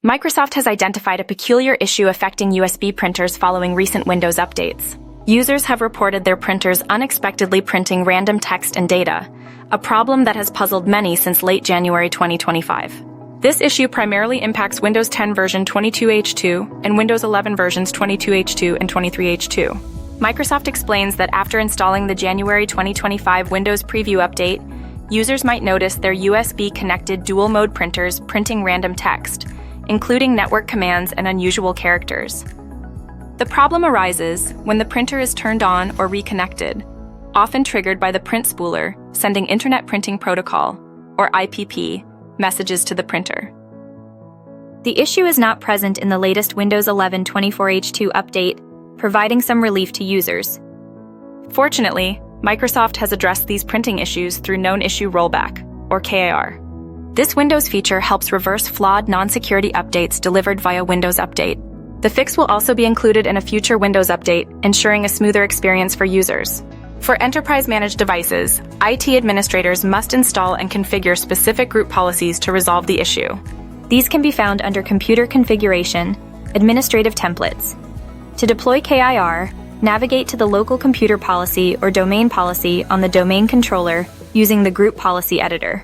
Microsoft has identified a peculiar issue affecting USB printers following recent Windows updates. Users have reported their printers unexpectedly printing random text and data, a problem that has puzzled many since late January 2025. This issue primarily impacts Windows 10 version 22H2 and Windows 11 versions 22H2 and 23H2. Microsoft explains that after installing the January 2025 Windows Preview update, users might notice their USB-connected dual-mode printers printing random text, including network commands and unusual characters. The problem arises when the printer is turned on or reconnected, often triggered by the print spooler sending Internet Printing Protocol, or IPP, messages to the printer. The issue is not present in the latest Windows 11 24H2 update, providing some relief to users. Fortunately, Microsoft has addressed these printing issues through Known Issue Rollback, or KIR. This Windows feature helps reverse flawed non-security updates delivered via Windows Update. The fix will also be included in a future Windows update, ensuring a smoother experience for users. For enterprise-managed devices, IT administrators must install and configure specific group policies to resolve the issue. These can be found under Computer Configuration, Administrative Templates. To deploy KIR, navigate to the local computer policy or domain policy on the domain controller using the Group Policy Editor.